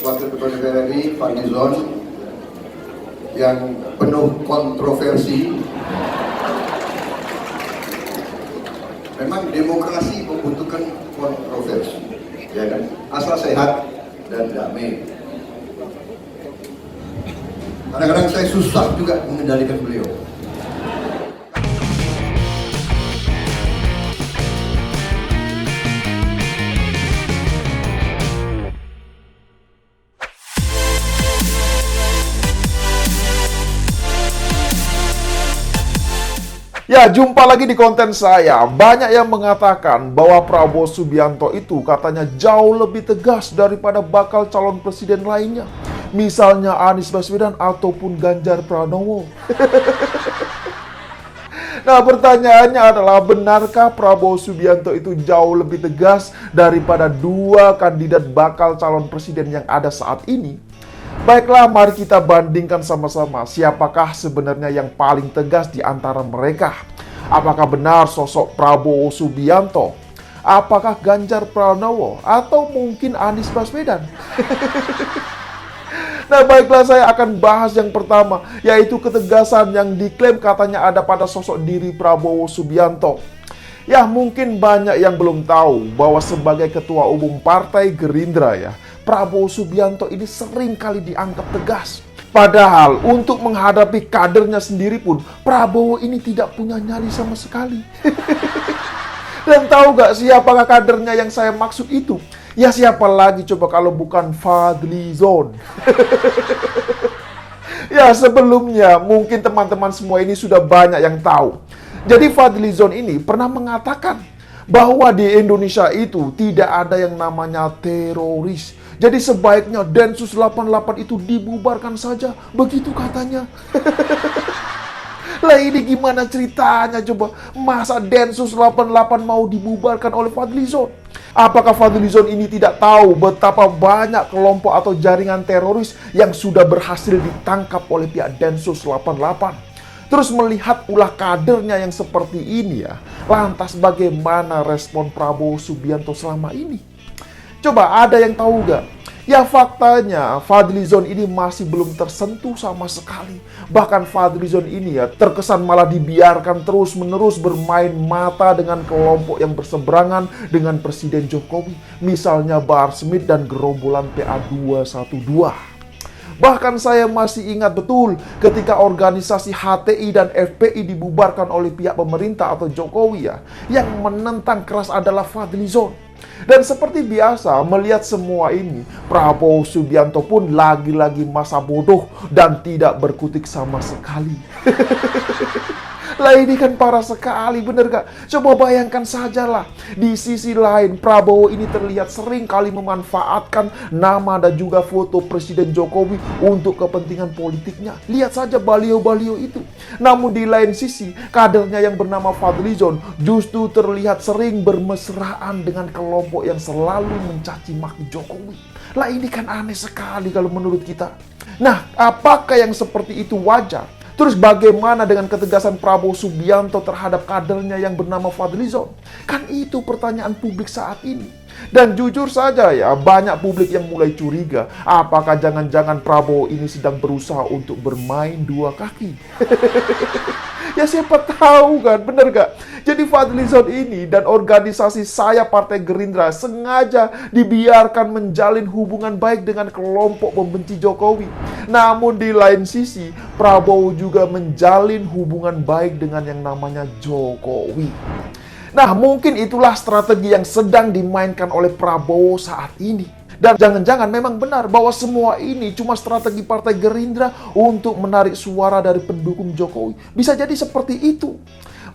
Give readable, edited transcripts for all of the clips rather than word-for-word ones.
Wakil Ketua DPR RI Fadlizon yang penuh kontroversi. Memang demokrasi membutuhkan kontroversi, ya kan? Asal sehat dan damai. Kadang-kadang saya susah juga mengendalikan beliau. Ya, jumpa lagi di konten saya. Banyak yang mengatakan bahwa Prabowo Subianto itu katanya jauh lebih tegas daripada bakal calon presiden lainnya. Misalnya Anies Baswedan ataupun Ganjar Pranowo. Nah, pertanyaannya adalah, benarkah Prabowo Subianto itu jauh lebih tegas daripada dua kandidat bakal calon presiden yang ada saat ini? Baiklah, mari kita bandingkan sama-sama siapakah sebenarnya yang paling tegas di antara mereka. Apakah benar sosok Prabowo Subianto? Apakah Ganjar Pranowo? Atau mungkin Anies Baswedan? Nah, baiklah, saya akan bahas yang pertama, yaitu ketegasan yang diklaim katanya ada pada sosok diri Prabowo Subianto. Ya, mungkin banyak yang belum tahu bahwa sebagai Ketua Umum Partai Gerindra ya, Prabowo Subianto ini sering kali dianggap tegas. Padahal untuk menghadapi kadernya sendiri pun, Prabowo ini tidak punya nyali sama sekali. Dan tahu gak siapakah kadernya yang saya maksud itu? Ya, siapa lagi coba kalau bukan Fadlizon. Ya, sebelumnya mungkin teman-teman semua ini sudah banyak yang tahu. Jadi Fadlizon ini pernah mengatakan bahwa di Indonesia itu tidak ada yang namanya teroris. Jadi sebaiknya Densus 88 itu dibubarkan saja. Begitu katanya. Lah, ini gimana ceritanya coba? Masa Densus 88 mau dibubarkan oleh Fadlizon? Apakah Fadlizon ini tidak tahu betapa banyak kelompok atau jaringan teroris yang sudah berhasil ditangkap oleh pihak Densus 88? Terus melihat ulah kadernya yang seperti ini ya, lantas bagaimana respon Prabowo Subianto selama ini? Coba ada yang tahu gak? Ya, faktanya Fadlizon ini masih belum tersentuh sama sekali. Bahkan Fadlizon ini ya terkesan malah dibiarkan terus-menerus bermain mata dengan kelompok yang berseberangan dengan Presiden Jokowi. Misalnya Bahar Smith dan gerombolan PA212. Bahkan saya masih ingat betul ketika organisasi HTI dan FPI dibubarkan oleh pihak pemerintah atau Jokowi ya, yang menentang keras adalah Fadlizon. Dan seperti biasa melihat semua ini, Prabowo Subianto pun lagi-lagi masa bodoh dan tidak berkutik sama sekali. Lah, ini kan parah sekali, bener gak? Coba bayangkan sajalah, di sisi lain Prabowo ini terlihat sering kali memanfaatkan nama dan juga foto Presiden Jokowi untuk kepentingan politiknya. Lihat saja baliho-baliho itu. Namun di lain sisi, kadernya yang bernama Fadlizon justru terlihat sering bermesraan dengan kelompok yang selalu mencaci maki Jokowi. Lah, ini kan aneh sekali kalau menurut kita. Nah, apakah yang seperti itu wajar? Terus bagaimana dengan ketegasan Prabowo Subianto terhadap kadernya yang bernama Fadlizon? Kan itu pertanyaan publik saat ini. Dan jujur saja ya, banyak publik yang mulai curiga, apakah jangan-jangan Prabowo ini sedang berusaha untuk bermain dua kaki? Ya, siapa tahu kan, bener gak? Jadi Fadlizon ini dan organisasi saya Partai Gerindra sengaja dibiarkan menjalin hubungan baik dengan kelompok pembenci Jokowi. Namun di lain sisi, Prabowo juga menjalin hubungan baik dengan yang namanya Jokowi. Nah, mungkin itulah strategi yang sedang dimainkan oleh Prabowo saat ini. Dan jangan-jangan memang benar bahwa semua ini cuma strategi Partai Gerindra untuk menarik suara dari pendukung Jokowi. Bisa jadi seperti itu.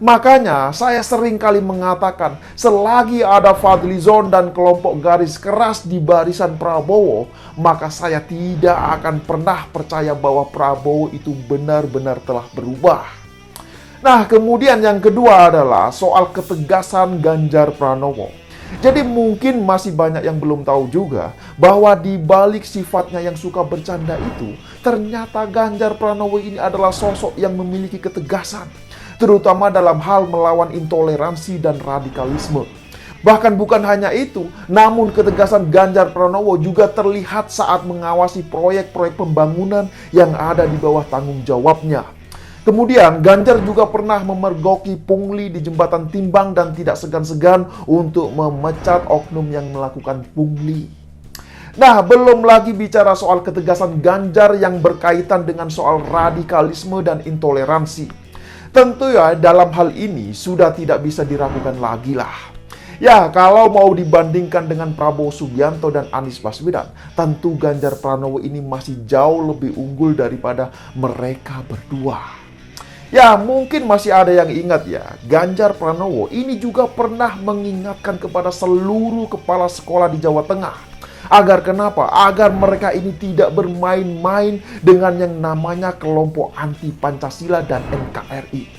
Makanya saya sering kali mengatakan, selagi ada Fadlizon dan kelompok garis keras di barisan Prabowo, maka saya tidak akan pernah percaya bahwa Prabowo itu benar-benar telah berubah. Nah, kemudian yang kedua adalah soal ketegasan Ganjar Pranowo. Jadi mungkin masih banyak yang belum tahu juga bahwa di balik sifatnya yang suka bercanda itu, ternyata Ganjar Pranowo ini adalah sosok yang memiliki ketegasan, terutama dalam hal melawan intoleransi dan radikalisme. Bahkan bukan hanya itu, namun ketegasan Ganjar Pranowo juga terlihat saat mengawasi proyek-proyek pembangunan yang ada di bawah tanggung jawabnya. Kemudian, Ganjar juga pernah memergoki pungli di jembatan timbang dan tidak segan-segan untuk memecat oknum yang melakukan pungli. Nah, belum lagi bicara soal ketegasan Ganjar yang berkaitan dengan soal radikalisme dan intoleransi. Tentu ya, dalam hal ini sudah tidak bisa diragukan lagi lah. Ya, kalau mau dibandingkan dengan Prabowo Subianto dan Anies Baswedan, tentu Ganjar Pranowo ini masih jauh lebih unggul daripada mereka berdua. Ya, mungkin masih ada yang ingat ya, Ganjar Pranowo ini juga pernah mengingatkan kepada seluruh kepala sekolah di Jawa Tengah. Agar kenapa? Agar mereka ini tidak bermain-main dengan yang namanya kelompok anti Pancasila dan NKRI.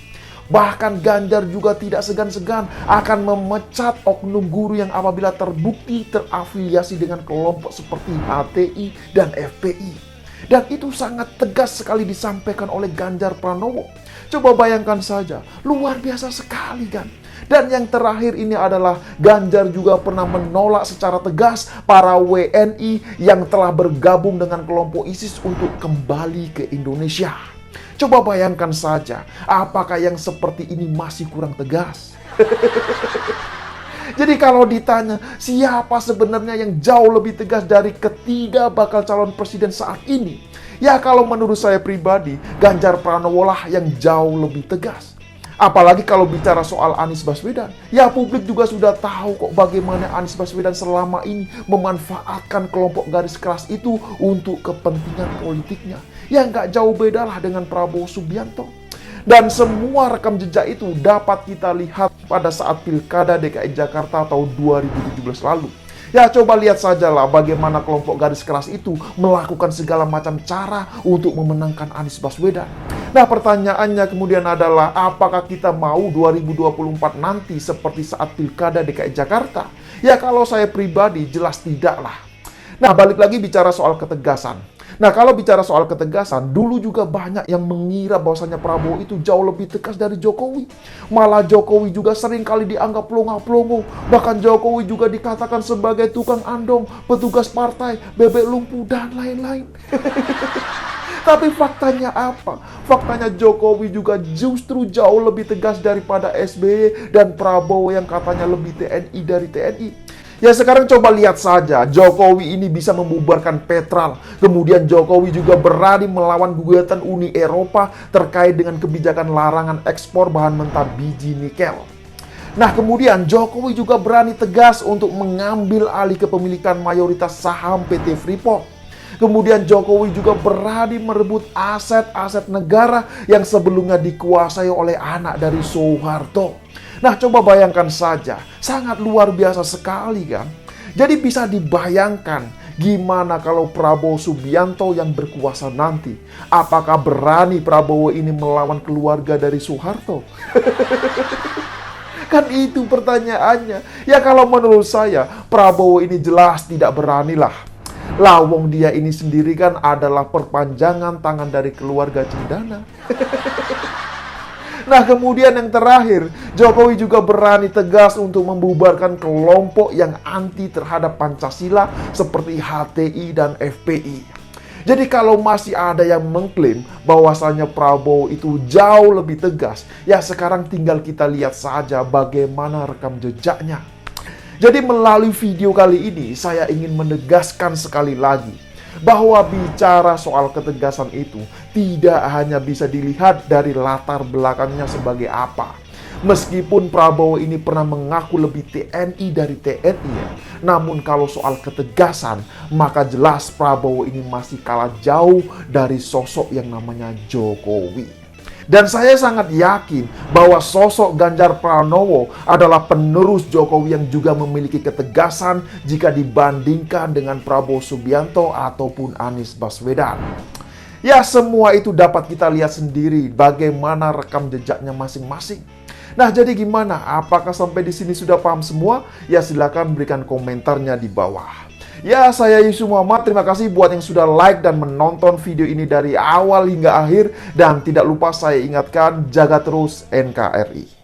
Bahkan Ganjar juga tidak segan-segan akan memecat oknum guru yang apabila terbukti terafiliasi dengan kelompok seperti HTI dan FPI. Dan itu sangat tegas sekali disampaikan oleh Ganjar Pranowo. Coba bayangkan saja, luar biasa sekali kan. Dan yang terakhir ini adalah Ganjar juga pernah menolak secara tegas para WNI yang telah bergabung dengan kelompok ISIS untuk kembali ke Indonesia. Coba bayangkan saja, apakah yang seperti ini masih kurang tegas? Jadi kalau ditanya, siapa sebenarnya yang jauh lebih tegas dari ketiga bakal calon presiden saat ini? Ya kalau menurut saya pribadi, Ganjar Pranowo lah yang jauh lebih tegas. Apalagi kalau bicara soal Anies Baswedan. Ya publik juga sudah tahu kok bagaimana Anies Baswedan selama ini memanfaatkan kelompok garis keras itu untuk kepentingan politiknya. Ya nggak jauh beda lah dengan Prabowo Subianto. Dan semua rekam jejak itu dapat kita lihat pada saat Pilkada DKI Jakarta tahun 2017 lalu. Ya coba lihat sajalah bagaimana kelompok garis keras itu melakukan segala macam cara untuk memenangkan Anies Baswedan. Nah pertanyaannya kemudian adalah apakah kita mau 2024 nanti seperti saat Pilkada DKI Jakarta? Ya kalau saya pribadi jelas tidak lah. Nah balik lagi bicara soal ketegasan. Nah kalau bicara soal ketegasan, dulu juga banyak yang mengira bahwasanya Prabowo itu jauh lebih tegas dari Jokowi. Malah Jokowi juga sering kali dianggap pelongo-pelongo. Bahkan Jokowi juga dikatakan sebagai tukang andong, petugas partai, bebek lumpuh, dan lain-lain. Tapi faktanya apa? Faktanya Jokowi juga justru jauh lebih tegas daripada SBY dan Prabowo yang katanya lebih TNI dari TNI. Ya sekarang coba lihat saja, Jokowi ini bisa membubarkan Petral. Kemudian Jokowi juga berani melawan gugatan Uni Eropa terkait dengan kebijakan larangan ekspor bahan mentah biji nikel. Nah kemudian Jokowi juga berani tegas untuk mengambil alih kepemilikan mayoritas saham PT Freeport. Kemudian Jokowi juga berani merebut aset-aset negara yang sebelumnya dikuasai oleh anak dari Soeharto. Nah coba bayangkan saja, sangat luar biasa sekali kan. Jadi bisa dibayangkan gimana kalau Prabowo Subianto yang berkuasa nanti. Apakah berani Prabowo ini melawan keluarga dari Soeharto? Kan itu pertanyaannya. Ya kalau menurut saya, Prabowo ini jelas tidak beranilah. Lawong dia ini sendiri kan adalah perpanjangan tangan dari keluarga Cendana. Nah kemudian yang terakhir, Jokowi juga berani tegas untuk membubarkan kelompok yang anti terhadap Pancasila seperti HTI dan FPI. Jadi kalau masih ada yang mengklaim bahwasanya Prabowo itu jauh lebih tegas, ya sekarang tinggal kita lihat saja bagaimana rekam jejaknya. Jadi melalui video kali ini saya ingin menegaskan sekali lagi bahwa bicara soal ketegasan itu tidak hanya bisa dilihat dari latar belakangnya sebagai apa. Meskipun Prabowo ini pernah mengaku lebih TNI dari TNI ya, namun kalau soal ketegasan maka jelas Prabowo ini masih kalah jauh dari sosok yang namanya Jokowi. Dan saya sangat yakin bahwa sosok Ganjar Pranowo adalah penerus Jokowi yang juga memiliki ketegasan jika dibandingkan dengan Prabowo Subianto ataupun Anies Baswedan. Ya semua itu dapat kita lihat sendiri bagaimana rekam jejaknya masing-masing. Nah jadi gimana? Apakah sampai di sini sudah paham semua? Ya silakan berikan komentarnya di bawah. Ya, saya Yusuf Muhammad. Terima kasih buat yang sudah like dan menonton video ini dari awal hingga akhir. Dan tidak lupa saya ingatkan, jaga terus NKRI.